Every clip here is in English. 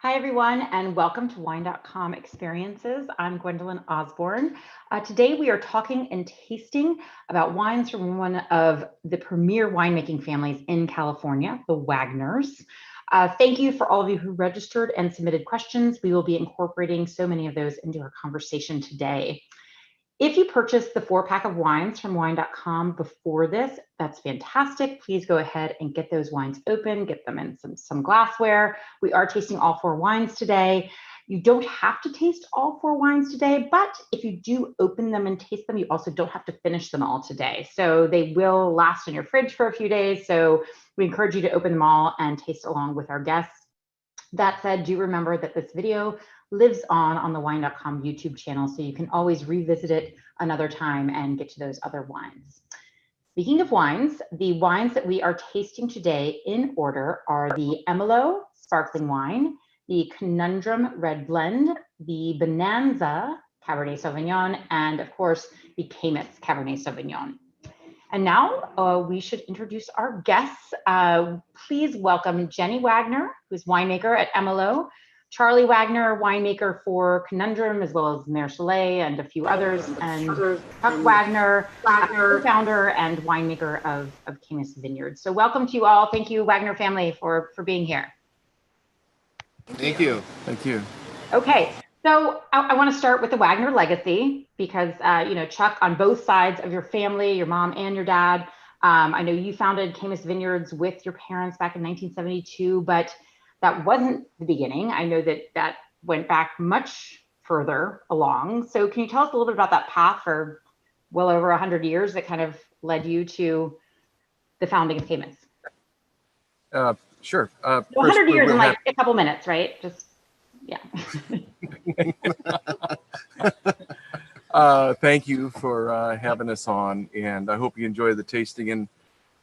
Hi, everyone, and welcome to Wine.com Experiences. I'm Gwendolyn Osborne. Today, we are talking and tasting about wines from one of the premier winemaking families in California, the Wagners. Thank you for all of you who registered and submitted questions. We will be incorporating so many of those into our conversation today. If you purchased the 4-pack of wines from Wine.com before this, that's fantastic. Please go ahead and get those wines open, get them in some glassware. We are tasting all 4 wines today. You don't have to taste all 4 wines today, but if you do open them and taste them, you also don't have to finish them all today. So they will last in your fridge for a few days. So we encourage you to open them all and taste along with our guests. That said, do remember that this video lives on the Wine.com YouTube channel, so you can always revisit it another time and get to those other wines. Speaking of wines, the wines that we are tasting today in order are the Emmolo Sparkling Wine, the Conundrum Red Blend, the Bonanza Cabernet Sauvignon, and of course, the Caymus Cabernet Sauvignon. And now we should introduce our guests. Please welcome Jenny Wagner, who's winemaker at Emmolo, Charlie Wagner, winemaker for Conundrum, as well as Mère Chalet and a few others, and Chuck Wagner, co-founder and winemaker of Caymus Vineyards. So welcome to you all. Thank you, Wagner family, for being here. Thank you. Thank you. Okay, so I want to start with the Wagner Legacy because, Chuck, on both sides of your family, your mom and your dad, I know you founded Caymus Vineyards with your parents back in 1972, but that wasn't the beginning. I know that went back much further along. So can you tell us a little bit about that path for well over 100 years that kind of led you to the founding of Caymus? Sure. 100 years in like a couple minutes, right? Just, yeah. Thank you for having us on, and I hope you enjoy the tasting. And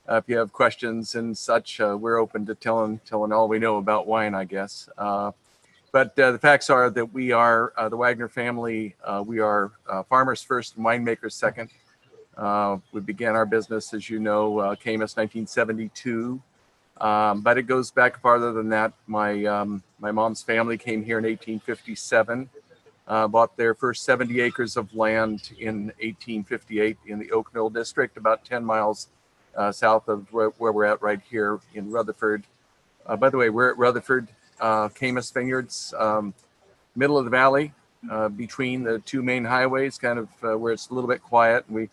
if you have questions and such, we're open to telling all we know about wine, I guess. But the facts are that we are the Wagner family. We are farmers first, winemakers second. We began our business, as you know, Caymus 1972. But it goes back farther than that. My mom's family came here in 1857, bought their first 70 acres of land in 1858 in the Oak Mill district, about 10 miles south of where we're at right here in Rutherford. By the way, we're at Rutherford, Caymus Vineyards, middle of the valley, between the 2 main highways, kind of where it's a little bit quiet. And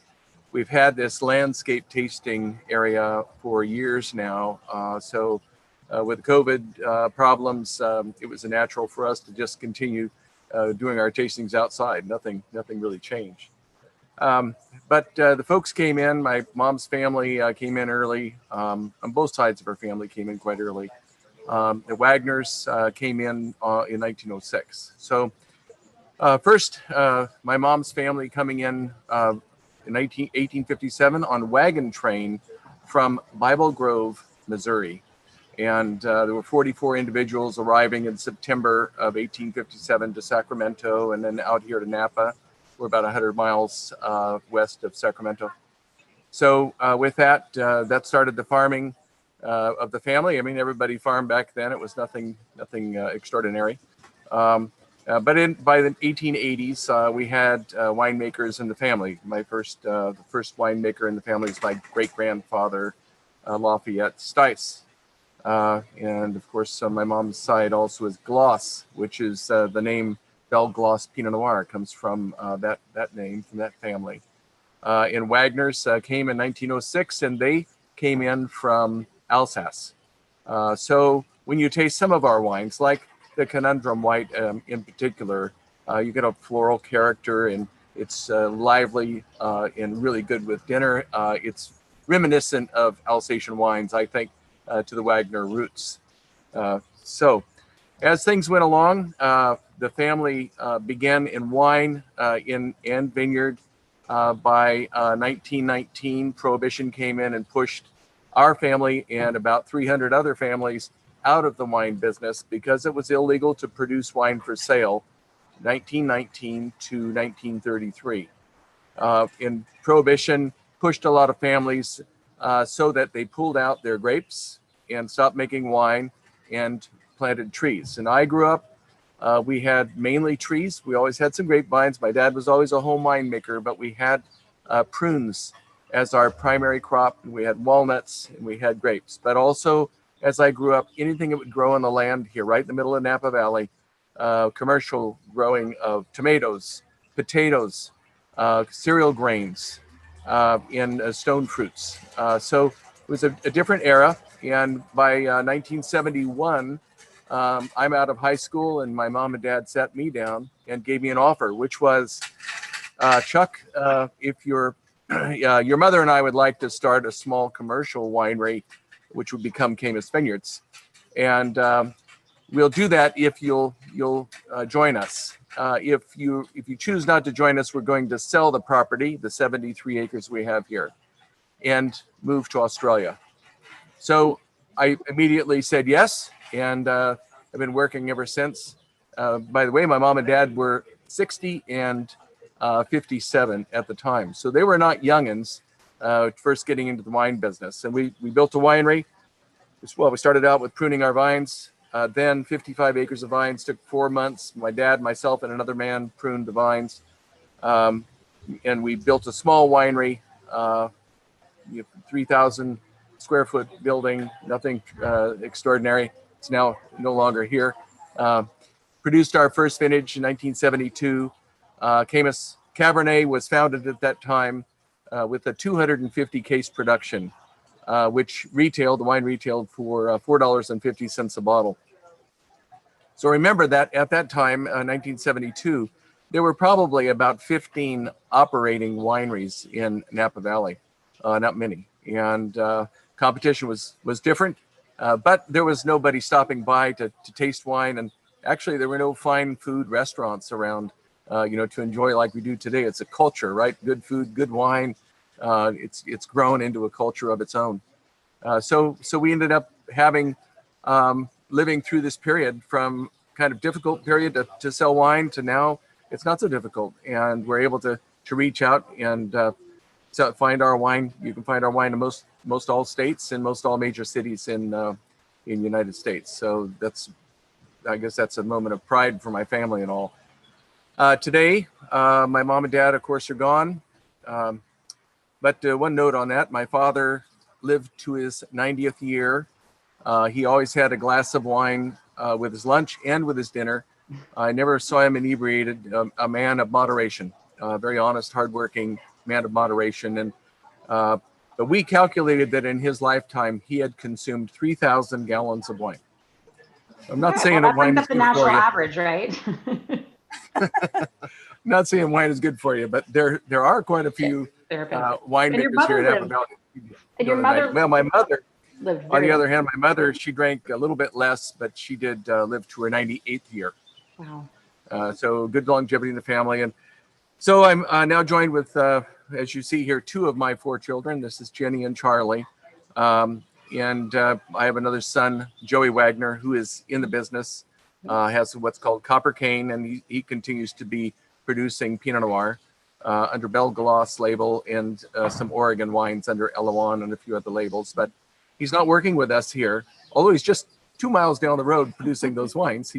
we've had this landscape tasting area for years now. So with COVID problems, it was natural for us to just continue doing our tastings outside. Nothing really changed. But the folks came in. My mom's family came in early. On both sides of her family came in quite early. The Wagners came in 1906. So first, my mom's family coming in 1857 on wagon train from Bible Grove, Missouri. And there were 44 individuals arriving in September of 1857 to Sacramento, and then out here to Napa. We're about 100 miles west of Sacramento. So with that, that started the farming of the family. I mean, everybody farmed back then. It was nothing extraordinary. But by the 1880s, we had winemakers in the family. The first winemaker in the family is my great-grandfather, Lafayette Stice. And of course, my mom's side also is Gloss, which is the name Belle Gloss Pinot Noir comes from that name, from that family. And Wagner's came in 1906, and they came in from Alsace. So when you taste some of our wines, like the Conundrum White in particular, you get a floral character, and it's lively and really good with dinner. It's reminiscent of Alsatian wines, I think, to the Wagner roots. So as things went along, the family began in wine and vineyard. By 1919, Prohibition came in and pushed our family and about 300 other families out of the wine business because it was illegal to produce wine for sale, 1919 to 1933. And Prohibition pushed a lot of families so that they pulled out their grapes and stopped making wine and planted trees. And I grew up, we had mainly trees. We always had some grapevines. My dad was always a home winemaker, but we had prunes as our primary crop. And we had walnuts and we had grapes. But also, as I grew up, anything that would grow on the land here, right in the middle of Napa Valley, commercial growing of tomatoes, potatoes, cereal grains, and stone fruits. So it was a different era. And by 1971, I'm out of high school, and my mom and dad sat me down and gave me an offer, which was, Chuck, if your mother and I would like to start a small commercial winery, which would become Caymus Vineyards, and we'll do that if you'll join us. If you choose not to join us, we're going to sell the property, the 73 acres we have here, and move to Australia. So I immediately said yes, and I've been working ever since. By the way, my mom and dad were 60 and 57 at the time, so they were not youngins first getting into the wine business. And we built a winery. Well, we started out with pruning our vines. Then 55 acres of vines took 4 months. My dad, myself, and another man pruned the vines. And we built a small winery, 3,000 square foot building, nothing extraordinary. It's now no longer here. Produced our first vintage in 1972. Camus Cabernet was founded at that time with a 250 case production, which the wine retailed for $4.50 a bottle. So remember that at that time, 1972, there were probably about 15 operating wineries in Napa Valley, not many. And competition was different, but there was nobody stopping by to taste wine. And actually, there were no fine food restaurants around, to enjoy like we do today. It's a culture, right? Good food, good wine. It's grown into a culture of its own. So we ended up having living through this period from kind of difficult period to sell wine to now it's not so difficult, and we're able to reach out and find our wine. You can find our wine in most all states and most all major cities in the United States. So I guess that's a moment of pride for my family and all. Today, my mom and dad, of course, are gone. But one note on that, my father lived to his 90th year. He always had a glass of wine with his lunch and with his dinner. I never saw him inebriated, a man of moderation, very honest, hardworking man of moderation. And but we calculated that in his lifetime, he had consumed 3,000 gallons of wine. I'm not saying that wine is good for you. That's the national average, right? I'm not saying wine is good for you, but there are quite a few winemakers here in Napa Valley. And your mother? Well, my mother, on the other hand, my mother, she drank a little bit less, but she did live to her 98th year. Wow. So good longevity in the family. And so I'm now joined with, as you see here, 2 of my 4 children. This is Jenny and Charlie. And I have another son, Joey Wagner, who is in the business, has what's called Copper Cane, and he continues to be producing Pinot Noir under Belgalos label and some Oregon wines under Elawan and a few other labels. But he's not working with us here, although he's just 2 miles down the road producing those wines.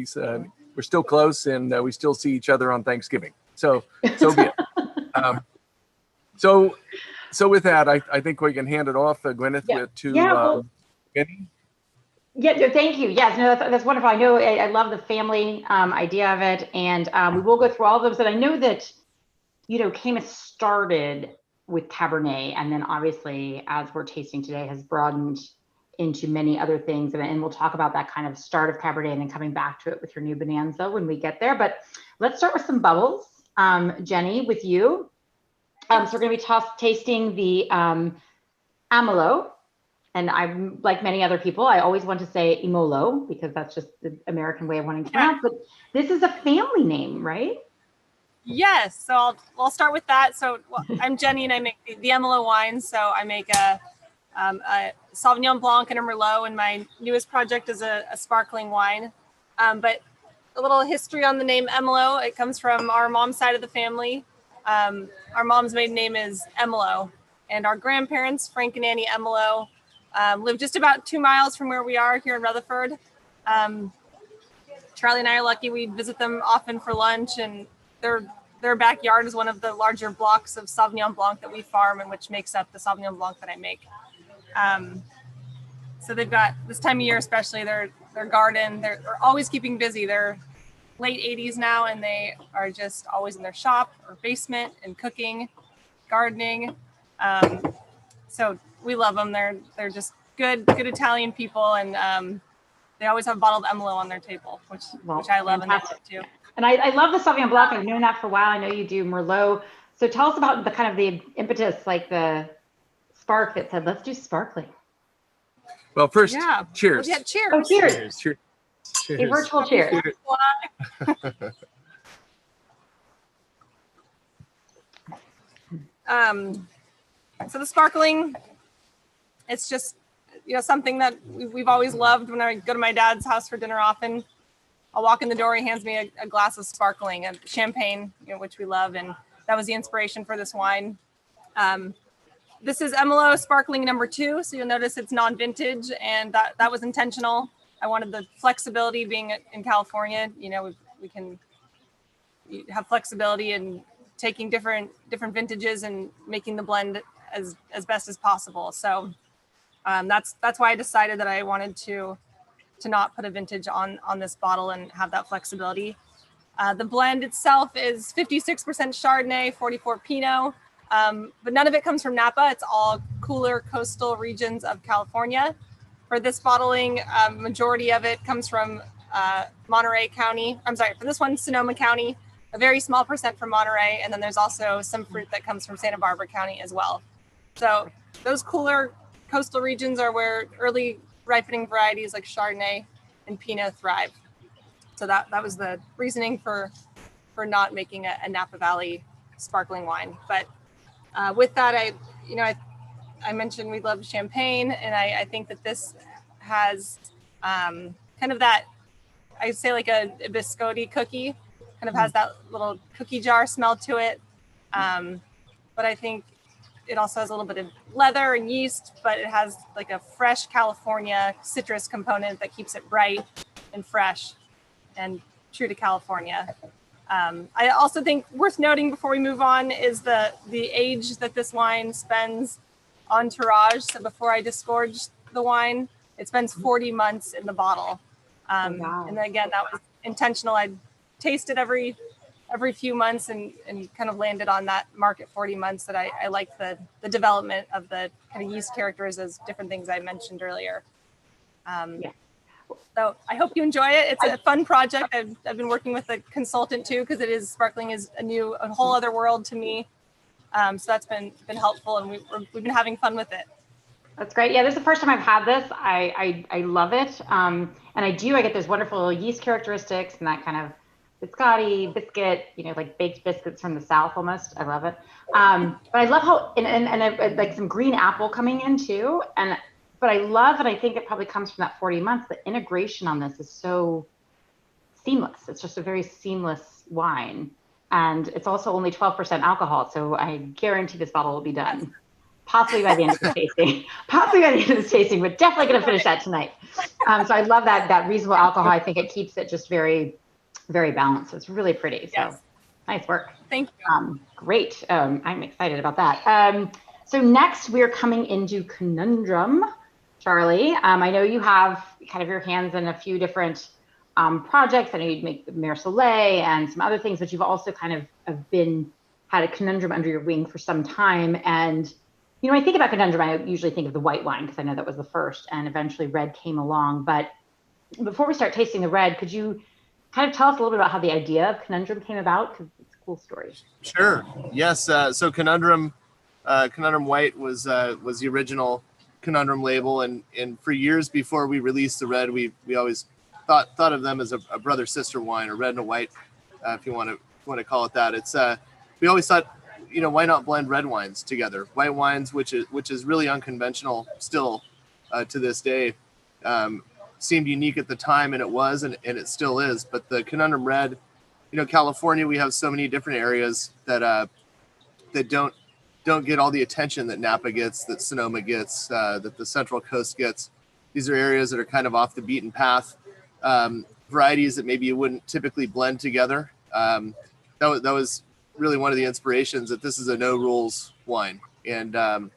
We're still close, and we still see each other on Thanksgiving. So be it. So with that, I think we can hand it off, Gwyneth, to Jenny. Yeah, no, thank you. Yes, no, that's wonderful. I know I love the family idea of it, and we will go through all of those. And I know that, Camus started with Cabernet, and then obviously, as we're tasting today, has broadened into many other things. And we'll talk about that kind of start of Cabernet and then coming back to it with your new Bonanza when we get there. But let's start with some bubbles. Jenny, with you. So we're going to be tasting the Emmolo. And I'm like many other people, I always want to say Emmolo because that's just the American way of wanting to pronounce. But this is a family name, right? Yes. So I'll start with that. So I'm Jenny, and I make the Emmolo wines. So I make a Sauvignon Blanc and a Merlot, and my newest project is a sparkling wine. But a little history on the name Emmolo. It comes from our mom's side of the family. Our mom's maiden name is Emmolo, and our grandparents, Frank and Annie Emmolo, live just about 2 miles from where we are here in Rutherford. Charlie and I are lucky. We visit them often for lunch, and their backyard is one of the larger blocks of Sauvignon Blanc that we farm, and which makes up the Sauvignon Blanc that I make. So they've got, this time of year especially, their garden, they're always keeping busy. They're late 80s now, and they are just always in their shop or basement and cooking, gardening. So we love them. They're just good Italian people, and they always have bottled Emmolo on their table, which I love. Fantastic. And they love too. And I love the Sauvignon Blanc. I've known that for a while. I know you do Merlot. So tell us about the kind of the impetus, like the spark that said, let's do sparkling. Well, first, cheers. Yeah, cheers. Oh, cheers. Cheers. A virtual cheers. So the sparkling, it's just, something that we've always loved. When I go to my dad's house for dinner often, I'll walk in the door, he hands me a glass of sparkling, and champagne, which we love. And that was the inspiration for this wine. This is Emmolo Sparkling number 2. So you'll notice it's non-vintage, and that was intentional. I wanted the flexibility. Being in California, we can have flexibility in taking different vintages and making the blend as best as possible. So that's why I decided that I wanted to not put a vintage on this bottle and have that flexibility. The blend itself is 56% Chardonnay, 44 Pinot, but none of it comes from Napa. It's all cooler coastal regions of California. For this bottling, majority of it comes from Monterey County. I'm sorry, for this one, Sonoma County, a very small percent from Monterey, and then there's also some fruit that comes from Santa Barbara County as well. So those cooler coastal regions are where early ripening varieties like Chardonnay and Pinot thrive. So that was the reasoning for not making a Napa Valley sparkling wine. But with that, I mentioned we love champagne, and I think that this has kind of that, I'd say like a biscotti cookie, kind of has that little cookie jar smell to it. But I think it also has a little bit of leather and yeast, but it has like a fresh California citrus component that keeps it bright and fresh and true to California. I also think worth noting before we move on is the age that this wine spends on tirage. So before I disgorge the wine, it spends 40 months in the bottle. Wow. And again, that was intentional. I'd taste it every few months and kind of landed on that mark at 40 months that I like the development of the kind of yeast characters as different things I mentioned earlier. So I hope you enjoy it. It's a fun project. I've been working with a consultant too, because sparkling is a whole other world to me. So that's been helpful, and we've been having fun with it. That's great. Yeah, this is the first time I've had this. I love it. And I get those wonderful yeast characteristics and that kind of biscotti, biscuit, like baked biscuits from the South almost. I love it. But I love how, and like some green apple coming in too. But I love, and I think it probably comes from that 40 months, the integration on this is so seamless. It's just a very seamless wine. And it's also only 12% alcohol. So I guarantee this bottle will be done. Possibly by the end of the tasting. But definitely going to finish that tonight. So I love that reasonable alcohol. I think it keeps it just very, very balanced. So it's really pretty. So nice work. Thank you. Great. I'm excited about that. So next we're coming into Conundrum. Charlie, I know you have kind of your hands in a few different projects. I know you'd make the Mer Soleil and some other things, but you've also kind of had a Conundrum under your wing for some time. And I think about Conundrum, I usually think of the white wine because I know that was the first, and eventually red came along. But before we start tasting the red, could you kind of tell us a little bit about how the idea of Conundrum came about? Because it's a cool story. Sure. Yes. So Conundrum White was the original Conundrum label, and for years before we released the red, we always thought of them as a brother sister wine, or red and a white, if you want to call it that. It's we always thought, why not blend red wines together? White wines, which is really unconventional still to this day, seemed unique at the time, and it was, and it still is. But the Conundrum Red, California, we have so many different areas that don't get all the attention that Napa gets, that Sonoma gets, that the Central Coast gets. These are areas that are kind of off the beaten path. varieties that maybe you wouldn't typically blend together. That was really one of the inspirations, that this is a no rules wine. And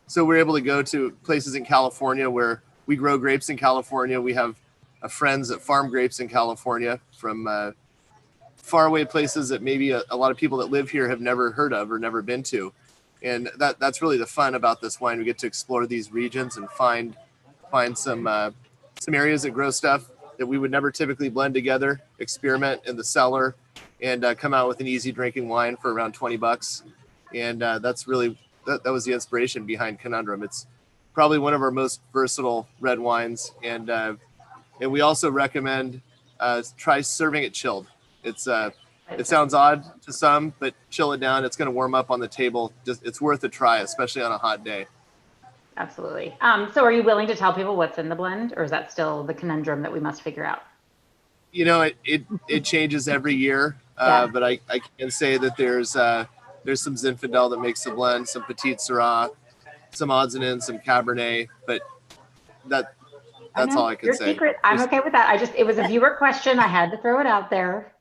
so we're able to go to places in California where we grow grapes in California. We have friends that farm grapes in California from faraway places that maybe a lot of people that live here have never heard of or never been to. And that's really the fun about this wine. We get to explore these regions and find some areas that grow stuff that we would never typically blend together, experiment in the cellar, and come out with an easy drinking wine for around $20. And that's really, that was the inspiration behind Conundrum. It's probably one of our most versatile red wines. And we also recommend try serving it chilled. It sounds odd to some, but chill it down. It's going to warm up on the table. It's worth a try, especially on a hot day. Absolutely. So are you willing to tell people what's in the blend, or is that still the conundrum that we must figure out? You know, it changes every year, but I can say that there's some Zinfandel that makes the blend, some Petite Syrah, some odds and ends, some Cabernet, but that's all I can say. Secret. I'm okay with that. It was a viewer question. I had to throw it out there.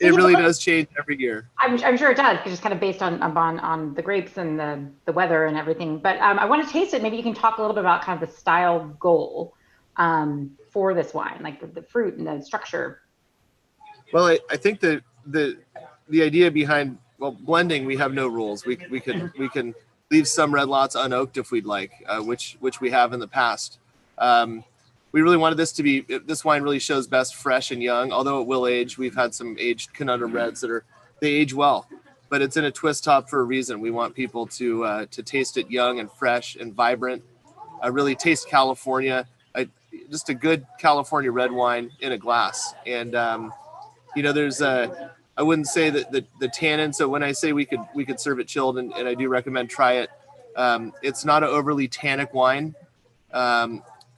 It really does change every year. I'm sure it does, just kind of based on the grapes and the weather and everything. But I want to taste it. Maybe you can talk a little bit about kind of the style goal for this wine, like the fruit and the structure. Well, I think the idea behind, well, blending, we have no rules. We can leave some red lots unoaked if we'd like, which we have in the past. We really wanted this wine really shows best fresh and young, although it will age. We've had some aged Conundrum Reds they age well, but it's in a twist top for a reason. We want people to taste it young and fresh and vibrant, really taste California, just a good California red wine in a glass. And, there's I wouldn't say that the tannin. So when I say we could serve it chilled, and I do recommend try it, it's not an overly tannic wine.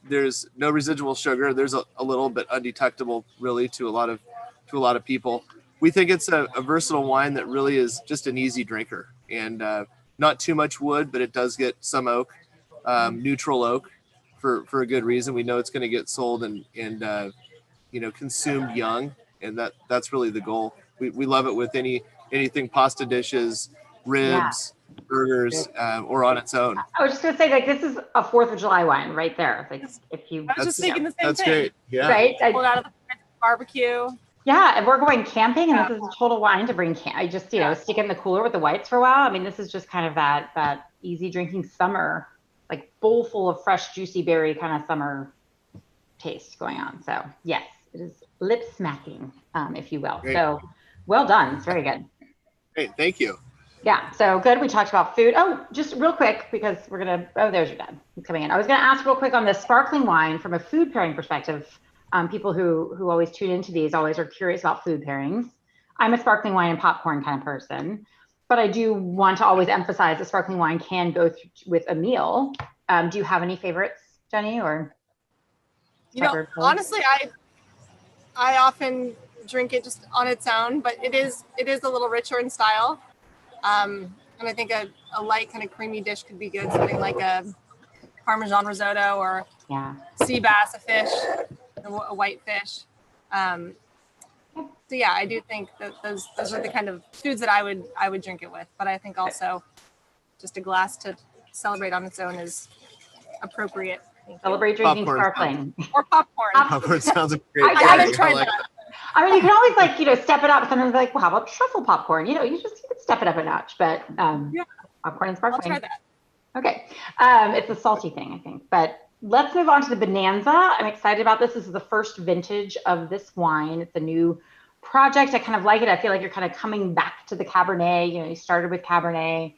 There's no residual sugar. There's a little bit undetectable, really, to a lot of people. We think it's a versatile wine that really is just an easy drinker, and not too much wood, but it does get some oak, neutral oak, for a good reason. We know it's going to get sold and consumed young, and that's really the goal. We love it with anything pasta dishes, ribs. Yeah. Burgers, or on its own. I was just gonna say, like, this is a 4th of July wine right there. Like, if you, I was just thinking the same that's thing. Great. Yeah. Right. Pulled out of the barbecue. Yeah, and we're going camping, and this is a total wine to bring. I just stick it in the cooler with the whites for a while. I mean, this is just kind of that easy drinking summer, like bowl full of fresh juicy berry kind of summer taste going on. So yes, it is lip smacking, if you will. Great. So well done. It's very good. Great, thank you. Yeah, so good. We talked about food. Oh, just real quick, because there's your dad. He's coming in. I was going to ask real quick on the sparkling wine from a food pairing perspective. People who always tune into these always are curious about food pairings. I'm a sparkling wine and popcorn kind of person, but I do want to always emphasize that sparkling wine can go with a meal. Do you have any favorites, Jenny, or? Honestly, I often drink it just on its own, but it is a little richer in style. And I think a light kind of creamy dish could be good. Something like a Parmesan risotto or sea bass, a fish, a white fish. So yeah, I do think that those are the kind of foods that I would drink it with. But I think also just a glass to celebrate on its own is appropriate. Celebrate drinking sparkling. Or popcorn. Popcorn sounds great. I haven't tried that. I mean, you can always step it up. Sometimes well, how about truffle popcorn? You could step it up a notch, but popcorn and sparkling. I'll try that. Okay. It's a salty thing, I think. But let's move on to the Bonanza. I'm excited about this. This is the first vintage of this wine. It's a new project. I kind of like it. I feel like you're kind of coming back to the Cabernet. You started with Cabernet,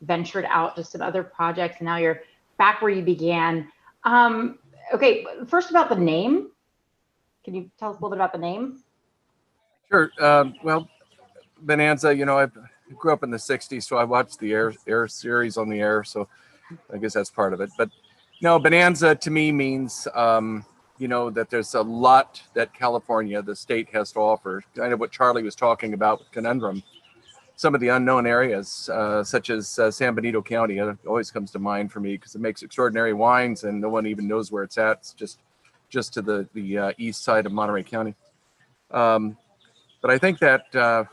ventured out to some other projects, and now you're back where you began. Okay, first about the name. Can you tell us a little bit about the name? Sure. Well, Bonanza, I grew up in the 60s, so I watched the Air series on the air, so I guess that's part of it. But no, Bonanza to me means, that there's a lot that California, the state, has to offer, kind of what Charlie was talking about with Conundrum. Some of the unknown areas, such as San Benito County, always comes to mind for me because it makes extraordinary wines and no one even knows where it's at. It's just just to the east side of Monterey County. But I think that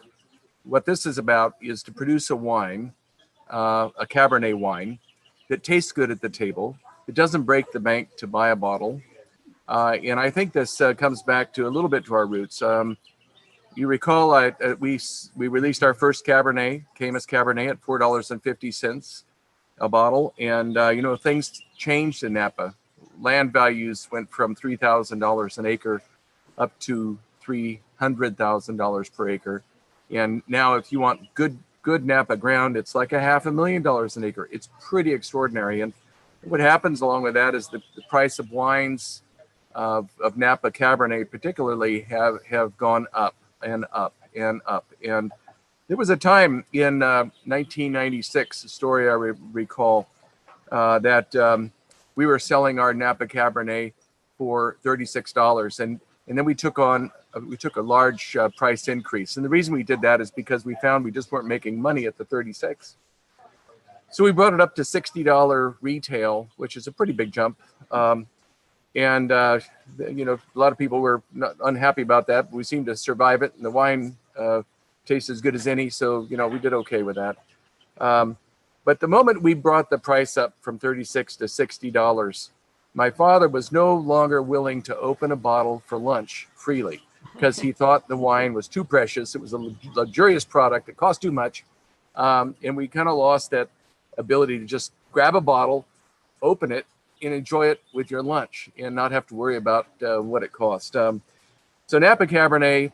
what this is about is to produce a wine, a Cabernet wine, that tastes good at the table. It doesn't break the bank to buy a bottle. And I think this comes back to a little bit to our roots. You recall we released our first Cabernet, Camus Cabernet, at $4.50 a bottle. And, things changed in Napa. Land values went from $3,000 an acre up to $300,000 per acre. And now if you want good Napa ground, it's like $500,000 an acre. It's pretty extraordinary. And what happens along with that is the price of wines of Napa Cabernet particularly have gone up and up and up. And there was a time in 1996, a story I recall, that we were selling our Napa Cabernet for $36, and then we took a large price increase. And the reason we did that is because we found we just weren't making money at the 36. So we brought it up to $60 retail, which is a pretty big jump. And a lot of people were unhappy about that, but we seemed to survive it, and the wine tastes as good as any. So, we did okay with that. But the moment we brought the price up from $36 to $60, my father was no longer willing to open a bottle for lunch freely because he thought the wine was too precious. It was a luxurious product. It cost too much. And we kind of lost that ability to just grab a bottle, open it, and enjoy it with your lunch and not have to worry about what it cost. So Napa Cabernet,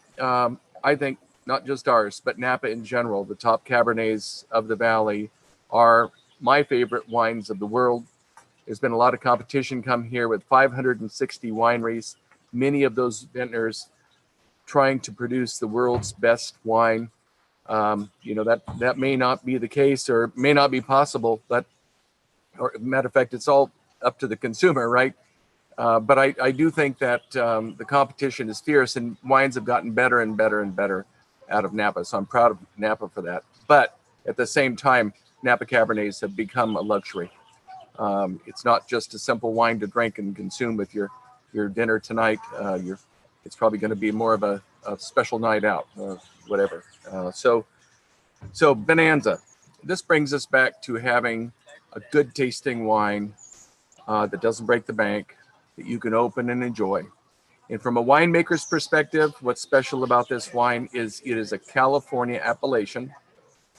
I think not just ours, but Napa in general, the top Cabernets of the Valley are my favorite wines of the world. There's been a lot of competition come here with 560 wineries, many of those vintners trying to produce the world's best wine. That may not be the case or may not be possible, but matter of fact, it's all up to the consumer, right? But I do think that the competition is fierce and wines have gotten better and better and better out of Napa. So I'm proud of Napa for that. But at the same time, Napa Cabernets have become a luxury. It's not just a simple wine to drink and consume with your dinner tonight. It's probably going to be more of a special night out or whatever. So Bonanza. This brings us back to having a good tasting wine that doesn't break the bank, that you can open and enjoy. And from a winemaker's perspective, what's special about this wine is it is a California appellation,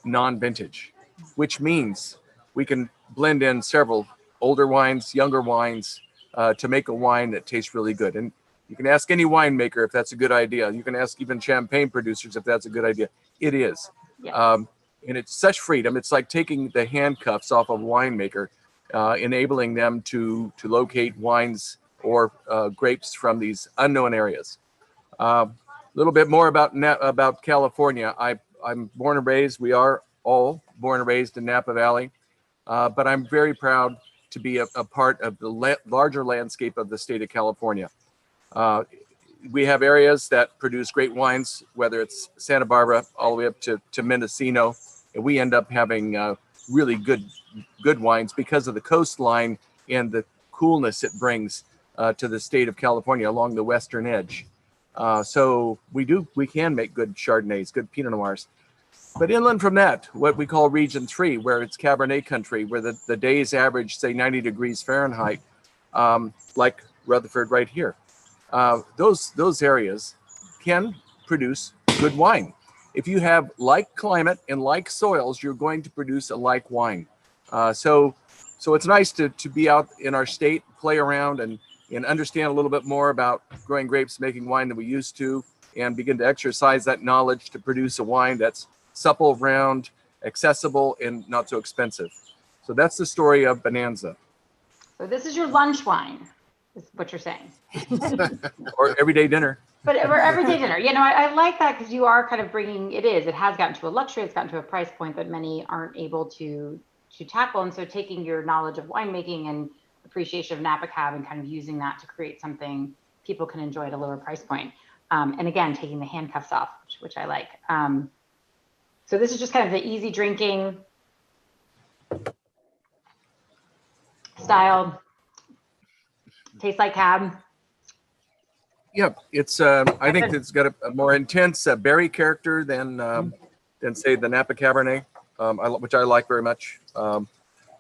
non-vintage, which means we can blend in several older wines, younger wines, to make a wine that tastes really good. And you can ask any winemaker if that's a good idea. You can ask even champagne producers if that's a good idea. It is. Yeah. And it's such freedom. It's like taking the handcuffs off of a winemaker, enabling them to locate wines or grapes from these unknown areas. A little bit more about California. I'm born and raised. We are all born and raised in Napa Valley, but I'm very proud to be a part of the larger landscape of the state of California. We have areas that produce great wines, whether it's Santa Barbara all the way up to Mendocino, and we end up having really good wines because of the coastline and the coolness it brings to the state of California along the western edge. So we can make good Chardonnays, good Pinot Noirs. But inland from that, what we call Region 3, where it's Cabernet country, where the days average, say, 90 degrees Fahrenheit, like Rutherford right here. Those areas can produce good wine. If you have like climate and like soils, you're going to produce a like wine. So it's nice to be out in our state, play around and understand a little bit more about growing grapes, making wine than we used to, and begin to exercise that knowledge to produce a wine that's supple, round, accessible, and not so expensive. So that's the story of Bonanza. So this is your lunch wine, is what you're saying. Or everyday dinner. But for everyday dinner, I like that because you are kind of bringing, it has gotten to a luxury, it's gotten to a price point that many aren't able to tackle. And so taking your knowledge of winemaking and appreciation of Napa Cab and kind of using that to create something people can enjoy at a lower price point. And again, taking the handcuffs off, which I like. So this is just kind of the easy drinking style, tastes like Cab. Yeah, it's. I think it's got a more intense berry character than say the Napa Cabernet, which I like very much.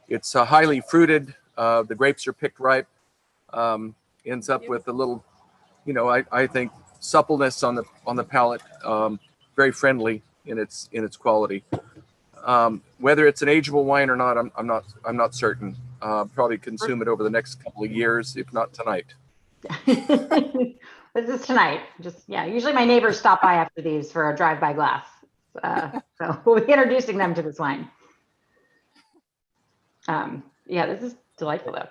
It's highly fruited. The grapes are picked ripe. Ends up with a little, I think suppleness on the palate. Very friendly in its quality. Whether it's an ageable wine or not, I'm not certain. Probably consume it over the next couple of years, if not tonight. This is tonight. Usually my neighbors stop by after these for a drive-by glass. So we'll be introducing them to this wine. This is delightful though.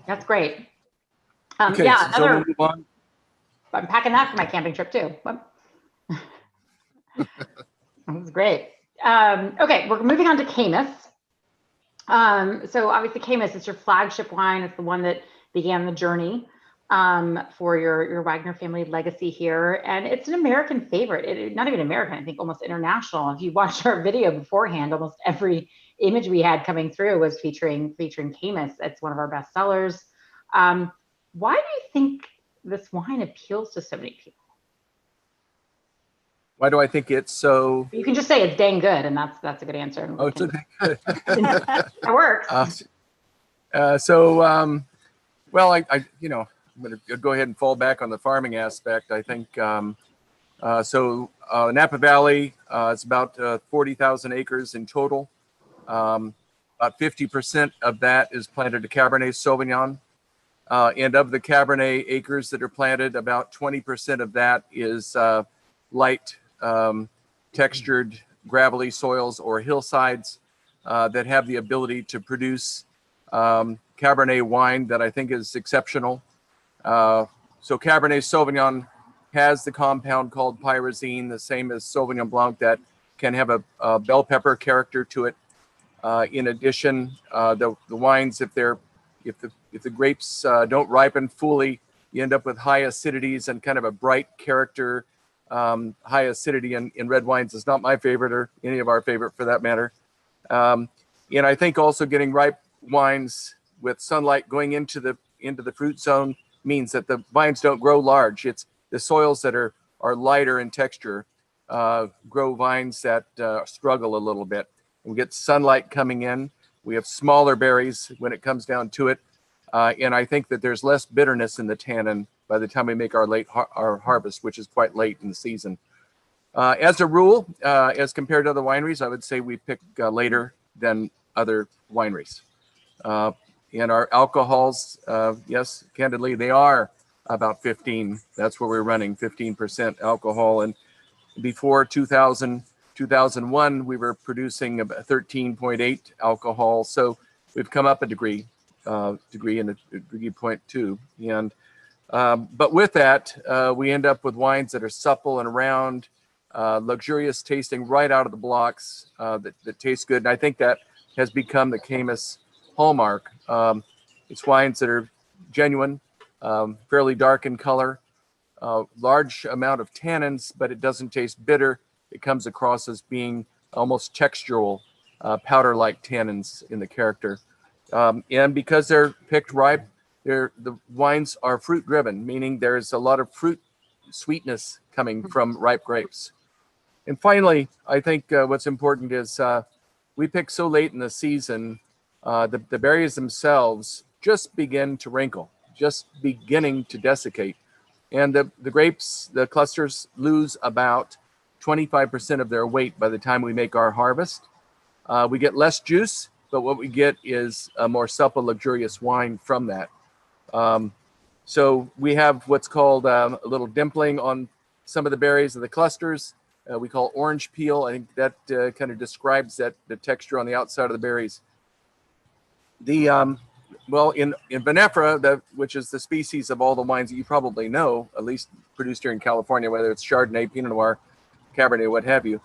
That's great. Okay, so we'll move on. I'm packing that for my camping trip too. That's great. Okay, we're moving on to Caymus. So obviously Caymus is your flagship wine. It's the one that began the journey for your Wagner family legacy here. And it's an American favorite. Not even American, I think almost international. If you watched our video beforehand, almost every image we had coming through was featuring Caymus. It's one of our best sellers. Why do you think this wine appeals to so many people? Why do I think it's so? You can just say it's dang good, and that's a good answer. Oh, it's okay. That works. Well, I'm going to go ahead and fall back on the farming aspect. I think Napa Valley is about 40,000 acres in total. About 50% of that is planted to Cabernet Sauvignon. And of the Cabernet acres that are planted, about 20% of that is light textured gravelly soils or hillsides that have the ability to produce Cabernet wine that I think is exceptional. So Cabernet Sauvignon has the compound called pyrazine, the same as Sauvignon Blanc, that can have a bell pepper character to it. In addition, the wines, if the grapes don't ripen fully, you end up with high acidities and kind of a bright character. High acidity in red wines is not my favorite, or any of our favorite for that matter. And I think also getting ripe wines with sunlight going into the fruit zone means that the vines don't grow large. It's the soils that are lighter in texture grow vines that struggle a little bit. We get sunlight coming in. We have smaller berries when it comes down to it. And I think that there's less bitterness in the tannin by the time we make our harvest, which is quite late in the season. As a rule, as compared to other wineries, I would say we pick later than other wineries. And our alcohols, yes, candidly, they are about 15. That's where we're running, 15% alcohol. And before 2001, we were producing about 13.8 alcohol. So we've come up a degree and a degree point two. And but with that, we end up with wines that are supple and round, luxurious tasting right out of the blocks, that taste good. And I think that has become the Camus hallmark. It's wines that are genuine, fairly dark in color, large amount of tannins, but it doesn't taste bitter. It comes across as being almost textural, powder-like tannins in the character. And because they're picked ripe, the wines are fruit driven, meaning there's a lot of fruit sweetness coming from ripe grapes. And finally, I think what's important is we pick so late in the season, the berries themselves just begin to wrinkle, just beginning to desiccate. And the grapes, the clusters lose about 25% of their weight by the time we make our harvest. We get less juice, but what we get is a more supple, luxurious wine from that. So we have what's called a little dimpling on some of the berries of the clusters. We call orange peel. I think that kind of describes the texture on the outside of the berries. Well, in vinifera, which is the species of all the wines that you probably know, at least produced here in California, whether it's Chardonnay, Pinot Noir, Cabernet, what have you,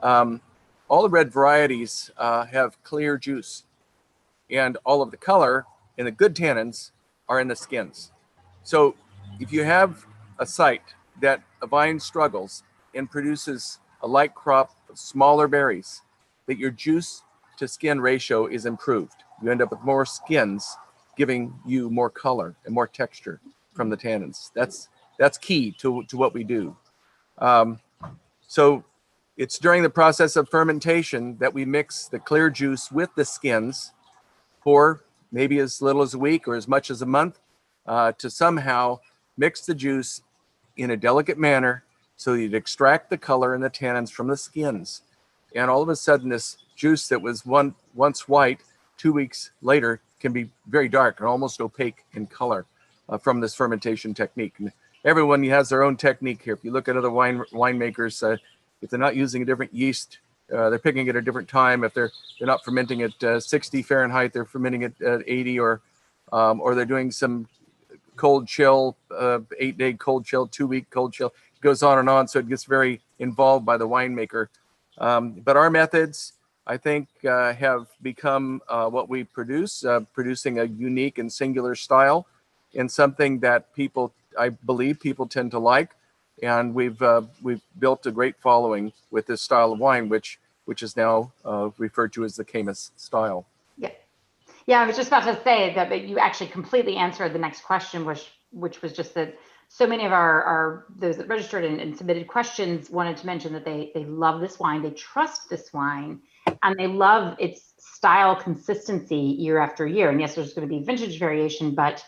all the red varieties have clear juice, and all of the color and the good tannins are in the skins. So if you have a site that a vine struggles and produces a light crop of smaller berries, that your juice to skin ratio is improved. You end up with more skins giving you more color and more texture from the tannins. That's key to what we do. So it's during the process of fermentation that we mix the clear juice with the skins for maybe as little as a week or as much as a month, to somehow mix the juice in a delicate manner so you'd extract the color and the tannins from the skins. And all of a sudden, this juice that was once white, 2 weeks later, can be very dark and almost opaque in color from this fermentation technique. And everyone has their own technique here. If you look at other winemakers, if they're not using a different yeast, they're picking it at a different time. If they're not fermenting at 60 Fahrenheit, they're fermenting it at 80, or they're doing some cold chill, 8-day cold chill, 2-week cold chill. It goes on and on, so it gets very involved by the winemaker. But our methods, I think, have become what we produce, producing a unique and singular style, and something that I believe people tend to like. And we've built a great following with this style of wine, which is now referred to as the Camus style. Yeah, I was just about to say that you actually completely answered the next question, which was just that so many of our those that registered and submitted questions wanted to mention that they love this wine, they trust this wine, and they love its style consistency year after year. And yes, there's going to be vintage variation, but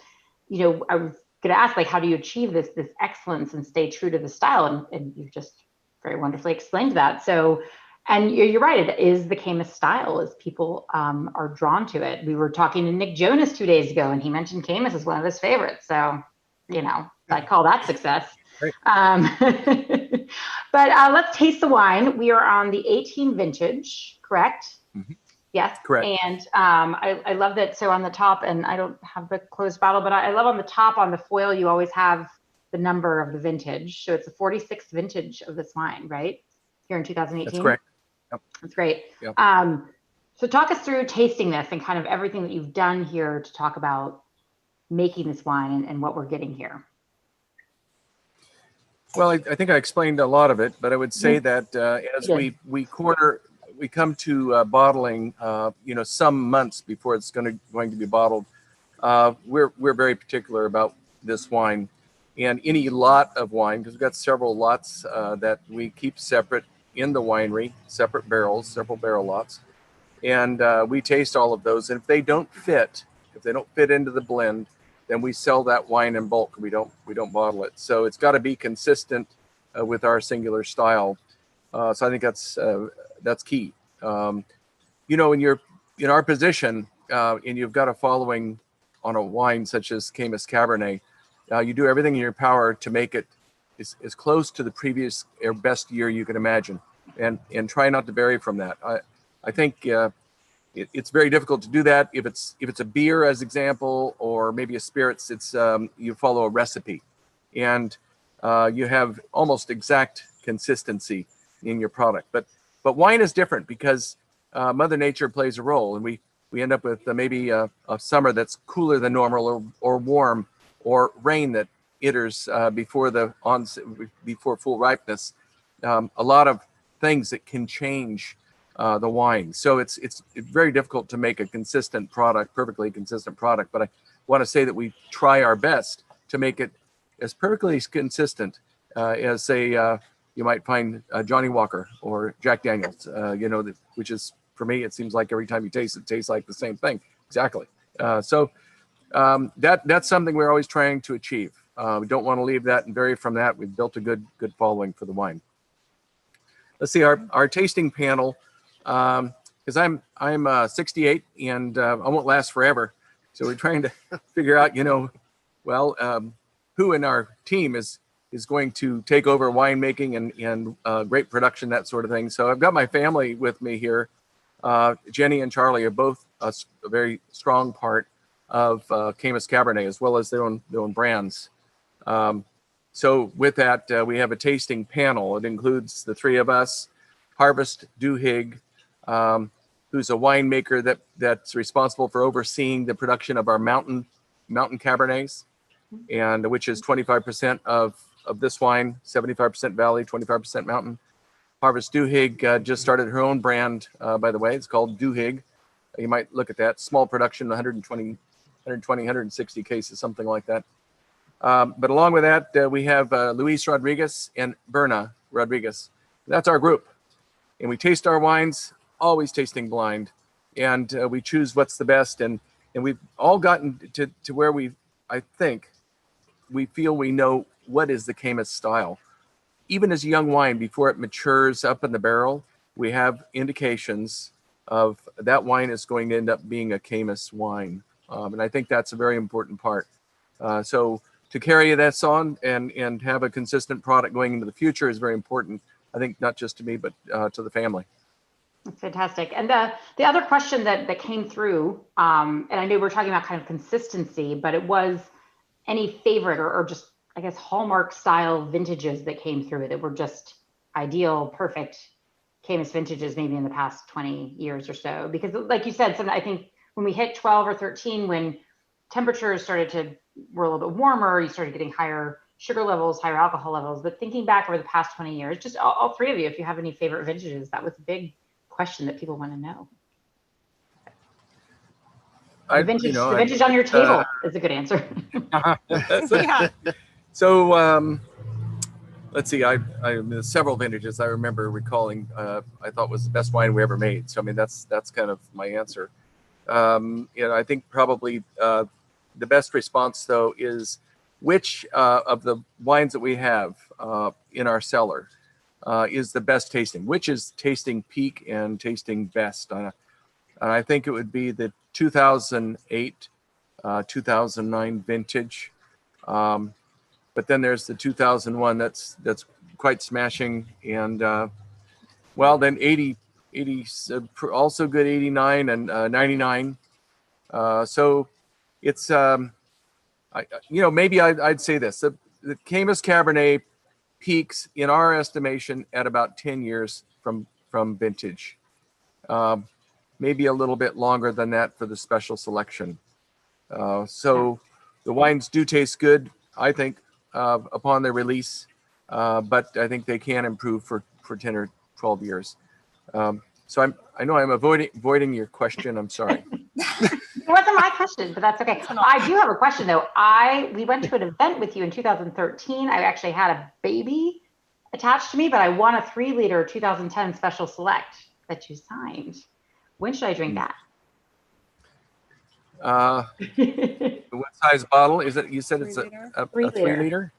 I was going to ask, like, how do you achieve this excellence and stay true to the style? And you've just very wonderfully explained that. So, and you're right, it is the Camus style, as people are drawn to it. We were talking to Nick Jonas 2 days ago, and he mentioned Camus as one of his favorites. So, I call that success. But let's taste the wine. We are on the 18 vintage, correct? Mm-hmm. Yes. Correct. And I love that. So on the top, and I don't have the closed bottle, but I love on the top, on the foil, you always have the number of the vintage. So it's the 46th vintage of this wine, right? Here in 2018. That's correct. Yep. That's great. Yep. So talk us through tasting this and kind of everything that you've done here to talk about making this wine and what we're getting here. Well, I think I explained a lot of it, but I would say that as we come to bottling, some months before it's going to be bottled, we're very particular about this wine, and any lot of wine, because we've got several lots that we keep separate in the winery, separate barrels, several barrel lots, and we taste all of those. And if they don't fit into the blend, then we sell that wine in bulk. We don't bottle it. So it's got to be consistent with our singular style. So I think that's key. When you're in our position and you've got a following on a wine such as Caymus Cabernet, you do everything in your power to make it as close to the previous or best year you can imagine, and try not to vary from that. I think it's very difficult to do that. If it's a beer, as example, or maybe a spirits, it's you follow a recipe, and you have almost exact consistency in your product. But wine is different because Mother Nature plays a role, and we end up with maybe a summer that's cooler than normal, or warm, or rain that enters before full ripeness. A lot of things that can change the wine. So it's very difficult to make a consistent product, perfectly consistent product. But I want to say that we try our best to make it as perfectly consistent as, say, you might find Johnny Walker or Jack Daniels, which is, for me, it seems like every time you taste it tastes like the same thing. Exactly. So that's something we're always trying to achieve. We don't want to leave that and vary from that. We've built a good following for the wine. Let's see our tasting panel. Because I'm 68 and I won't last forever, so we're trying to figure out, who in our team is going to take over winemaking and great production, that sort of thing. So I've got my family with me here. Jenny and Charlie are both a very strong part of Camus Cabernet, as well as their own brands. So with that, we have a tasting panel. It includes the three of us, Harvest Duhigg, who's a winemaker that's responsible for overseeing the production of our mountain Cabernets, and which is 25% of this wine, 75% Valley, 25% Mountain. Harvest Duhigg just started her own brand, by the way. It's called Duhigg. You might look at that. Small production, 120 120, 160 cases, something like that. But along with that, we have Luis Rodriguez and Berna Rodriguez. That's our group. And we taste our wines, always tasting blind. And we choose what's the best. And we've all gotten to where I think we feel we know what is the Camus style. Even as young wine, before it matures up in the barrel, we have indications of that wine is going to end up being a Camus wine. And I think that's a very important part. So to carry that on and have a consistent product going into the future is very important. I think not just to me, but to the family. That's fantastic. And the other question that came through, and I know we're talking about kind of consistency, but it was any favorite or just, I guess, hallmark style vintages that came through that were just ideal, perfect Camus vintages maybe in the past 20 years or so. Because like you said, I think when we hit 12 or 13, when temperatures were a little bit warmer, you started getting higher sugar levels, higher alcohol levels. But thinking back over the past 20 years, just all three of you, if you have any favorite vintages, that was a big question that people want to know. The vintage on your table is a good answer. Yeah. So let's see. I several vintages I remember recalling. I thought was the best wine we ever made. So I mean that's kind of my answer. I think probably the best response though is which of the wines that we have in our cellar is the best tasting. Which is tasting peak and tasting best. And I think it would be the 2008, 2009 vintage. But then there's the 2001 that's quite smashing. And then 80 also good, 89 and 99. So it's, maybe I'd say this. The Camus Cabernet peaks in our estimation at about 10 years from vintage. Maybe a little bit longer than that for the special selection. So the wines do taste good, I think, upon their release, but I think they can improve for 10 or 12 years. So I know I'm avoiding your question. I'm sorry. It wasn't my question, but that's okay. I do have a question though. We went to an event with you in 2013. I actually had a baby attached to me, but I won a 3-liter 2010 special select that you signed. When should I drink that? What size bottle is it? You said it's a 3-liter.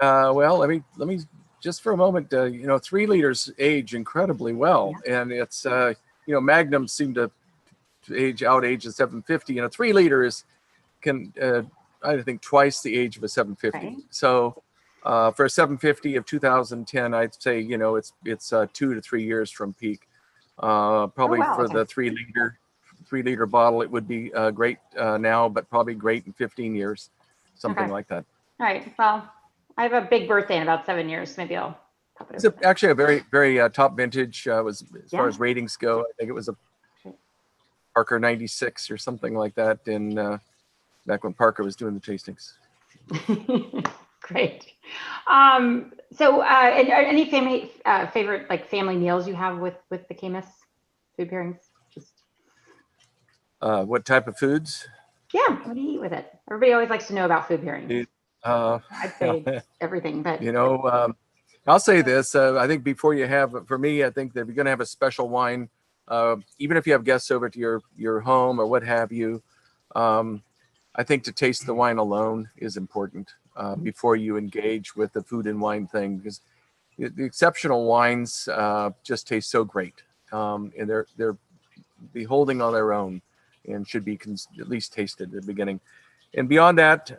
Well, let me just for a moment. 3 liters age incredibly well, and it's Magnums seem to age a 750, and a 3-liter can I think twice the age of a 750. Right. So for a 750 of 2010, I'd say it's 2 to 3 years from peak. Probably for the 3-liter bottle, it would be great now, but probably great in 15 years, something like that. All right. Well, I have a big birthday in about 7 years. Maybe I'll pop it It's actually a very, very top vintage. Was as far as ratings go, I think it was a Parker 96 or something like that. In back when Parker was doing the tastings. Great. So, any favorite family meals you have with the Camus food pairings? Just what type of foods? Yeah, what do you eat with it? Everybody always likes to know about food pairings. I'd say everything, but I'll say this. I think before you have, for me, I think that if you're going to have a special wine, even if you have guests over to your home or what have you, I think to taste the wine alone is important before you engage with the food and wine thing, because the exceptional wines just taste so great, and they're beholding on their own and should be at least tasted at the beginning. And beyond that,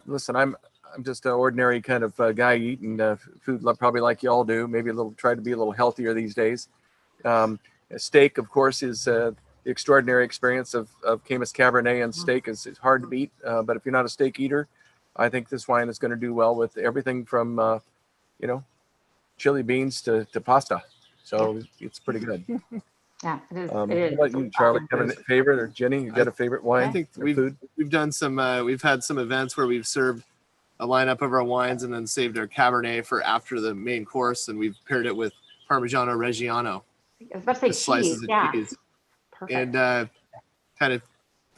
listen, I'm just an ordinary kind of guy eating food probably like you all do. Maybe try to be a little healthier these days. A steak, of course, is the extraordinary experience of Camus Cabernet, and steak is hard to beat. But if you're not a steak eater, I think this wine is going to do well with everything from chili beans to pasta. So it's pretty good. Yeah, it is. How about you, Charlie? Have a favorite, or Jenny? You got a favorite wine? I think we've done some. We've had some events where we've served a lineup of our wines and then saved our Cabernet for after the main course, and we've paired it with Parmigiano Reggiano. I was about to say slices of cheese. Perfect. And kind of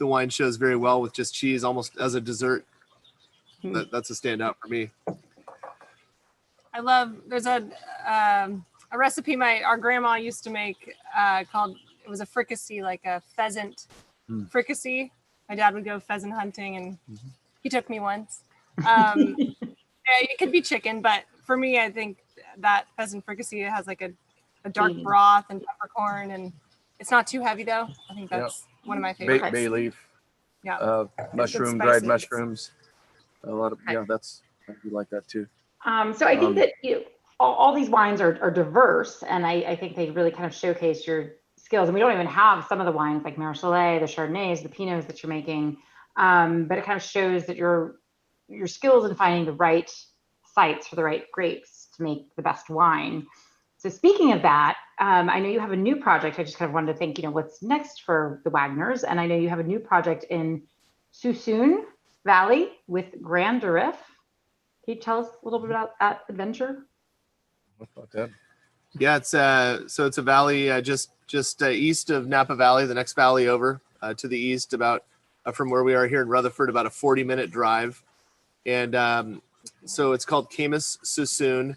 the wine shows very well with just cheese, almost as a dessert. That's a standout for me. I love, there's a recipe our grandma used to make called, it was a fricassee, like a pheasant fricassee. My dad would go pheasant hunting, and he took me once. It could be chicken, but for me, I think that pheasant fricassee has like a dark broth and peppercorn, and it's not too heavy though. I think that's one of my favorites. Bay leaf. Yeah. Mushroom, dried mushrooms. A lot of, that's, I do like that too. So I think that all these wines are diverse, and I think they really kind of showcase your skills. And we don't even have some of the wines like Merlot, the Chardonnays, the Pinots that you're making, but it kind of shows that your skills in finding the right sites for the right grapes to make the best wine. So speaking of that, I know you have a new project. I just kind of wanted to think, what's next for the Wagners, and I know you have a new project in Suisun Valley with Grand Durif. Can you tell us a little bit about that adventure? What about that? Yeah, it's a valley just east of Napa Valley, the next valley over to the east, about from where we are here in Rutherford, about a 40-minute drive. And so it's called Camus Suisun,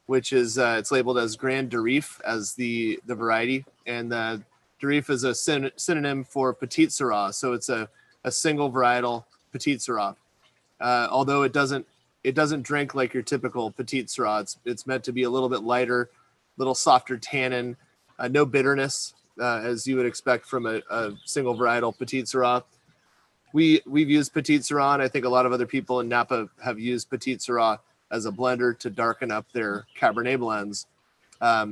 which is it's labeled as Grand Durif as the variety, and Durif is a synonym for Petite Syrah. So it's a single varietal Petite Syrah. Although it doesn't drink like your typical Petite Syrah. It's meant to be a little bit lighter, little softer tannin, no bitterness as you would expect from a single varietal Petite Syrah. We've used Petite Syrah, and I think a lot of other people in Napa have used Petite Syrah as a blender to darken up their Cabernet blends.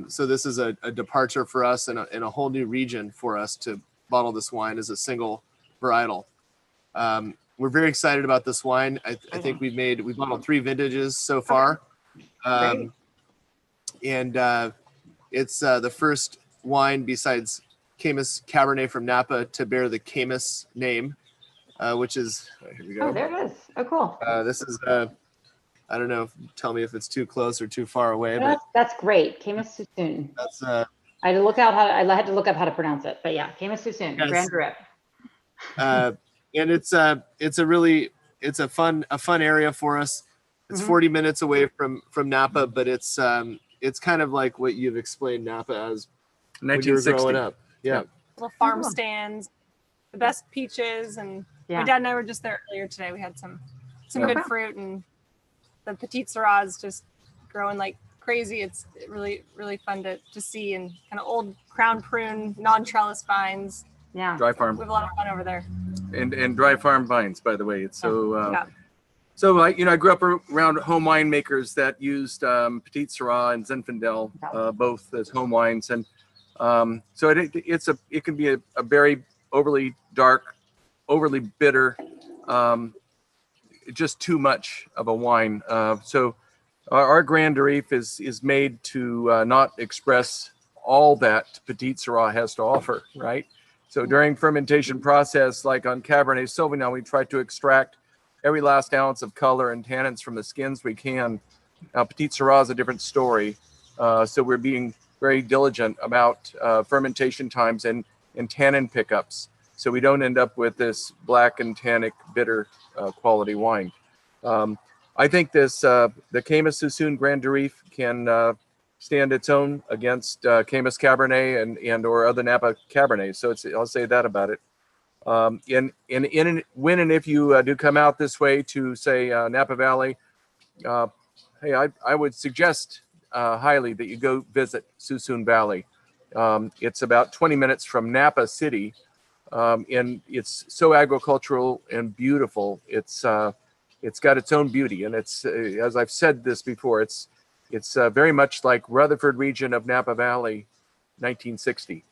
So this is a departure for us and a whole new region for us to bottle this wine as a single varietal. We're very excited about this wine. I think we bottled 3 vintages so far. And it's the first wine besides Camus Cabernet from Napa to bear the Camus name, which is, here we go. Oh, there it is. Oh, cool. This is, I don't know, tell me if it's too close or too far away. But that's great. Camus Suisun. That's, I had to look up how to pronounce it, but yeah, Camus Suisun, yes. Grand Durif. And it's a fun area for us. It's 40 minutes away from Napa, but it's kind of like what you've explained Napa as when you were growing up. Yeah. Little farm stands, the best peaches, and my dad and I were just there earlier today. We had some good fruit, and the Petite Syrah is just growing like crazy. It's really, really fun to see, and kind of old crown prune, non-trellis vines. Yeah. Dry farm. We have a lot of fun over there. And dry farm vines, by the way. It's so I grew up around home winemakers that used Petite Syrah and Zinfandel, both as home wines, and so it can be a very overly dark, overly bitter, just too much of a wine. So our Grand Durif is made to not express all that Petite Syrah has to offer, right? So during fermentation process, like on Cabernet Sauvignon, we try to extract every last ounce of color and tannins from the skins we can. Petite Syrah is a different story. So we're being very diligent about fermentation times and tannin pickups, so we don't end up with this black and tannic bitter quality wine. I think the Camus Suisun Grand Durif can stand its own against Camus Cabernet and or other Napa Cabernet. So I'll say that about it. When and if you do come out this way to say Napa Valley, hey, I would suggest highly that you go visit Suisun Valley. It's about 20 minutes from Napa City, and it's so agricultural and beautiful. It's got its own beauty, and it's as I've said this before, it's very much like Rutherford region of Napa Valley, 1960,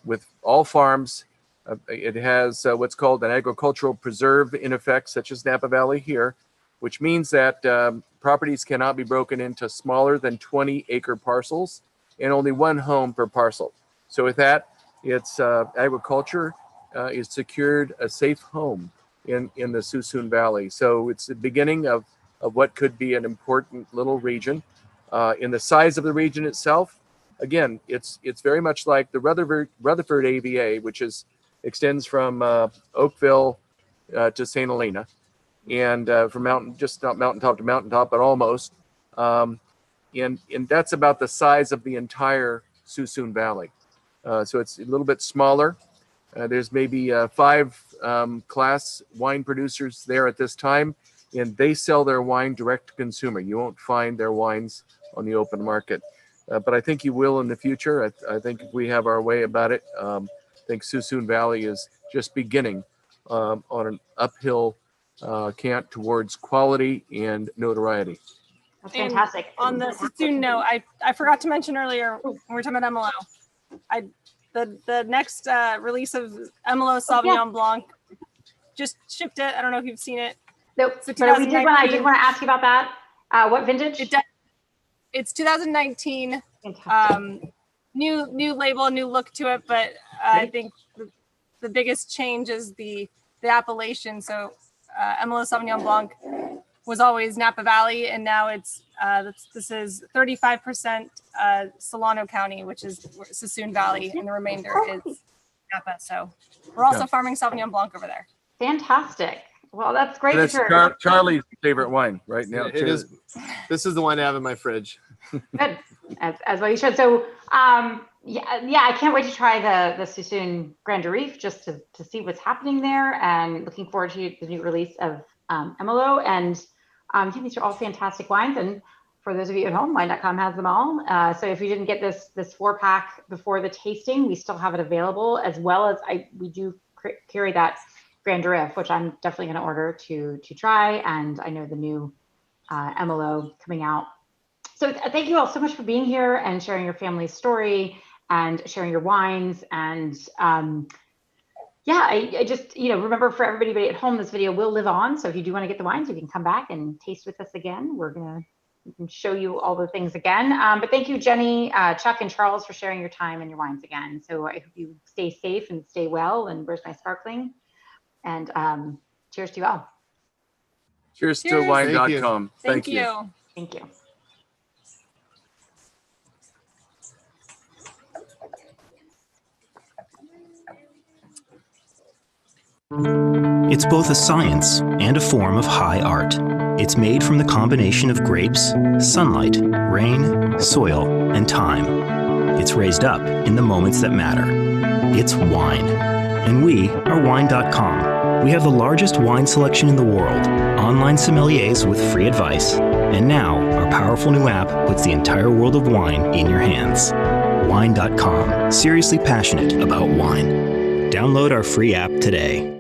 with all farms. It has what's called an agricultural preserve in effect, such as Napa Valley here, which means that properties cannot be broken into smaller than 20-acre parcels and only one home per parcel. So with that, it's agriculture is secured a safe home in the Suisun Valley. So it's the beginning of what could be an important little region. In the size of the region itself, again, it's very much like the Rutherford AVA, which is extends from Oakville to St. Helena, and from just not mountaintop to mountaintop, but almost. And that's about the size of the entire Suisun Valley. So it's a little bit smaller. There's maybe 5 class wine producers there at this time, and they sell their wine direct to consumer. You won't find their wines on the open market, but I think you will in the future. I think if we have our way about it, I think Suisun Valley is just beginning on an uphill cant towards quality and notoriety. That's fantastic. And on the Suisun note, I forgot to mention earlier when we were talking about Emmolo, the next release of Emmolo Sauvignon Blanc just shipped it. I don't know if you've seen it. Nope. But I did want to ask you about that. What vintage? It's 2019. New label, new look to it, but I think the biggest change is the appellation. So Emmolo Sauvignon Blanc was always Napa Valley, and now it's this is 35% Solano County, which is Suisun Valley, and the remainder is Napa. So we're also farming Sauvignon Blanc over there. Fantastic. Well, that's great. That's Charlie's favorite wine right now. It is. This is the one I have in my fridge. Good, as well you should. So, yeah, I can't wait to try the Suisun Grand Reef just to see what's happening there, and looking forward to the new release of Emmolo. And these are all fantastic wines. And for those of you at home, Wine.com has them all. So if you didn't get this 4-pack before the tasting, we still have it available, as well as we do carry that Grand Reef, which I'm definitely going to order to try. And I know the new Emmolo coming out. So thank you all so much for being here and sharing your family's story and sharing your wines. And yeah, I just, remember, for everybody at home, this video will live on. So if you do want to get the wines, you can come back and taste with us again. We can show you all the things again. But thank you, Jenny, Chuck, and Charles, for sharing your time and your wines again. So I hope you stay safe and stay well. And where's my sparkling? And cheers to you all. Cheers to Wine.com. Thank you. Thank you. It's both a science and a form of high art. It's made from the combination of grapes, sunlight, rain, soil, and time. It's raised up in the moments that matter. It's wine. And we are Wine.com. We have the largest wine selection in the world, online sommeliers with free advice, and now our powerful new app puts the entire world of wine in your hands. Wine.com. Seriously passionate about wine. Download our free app today.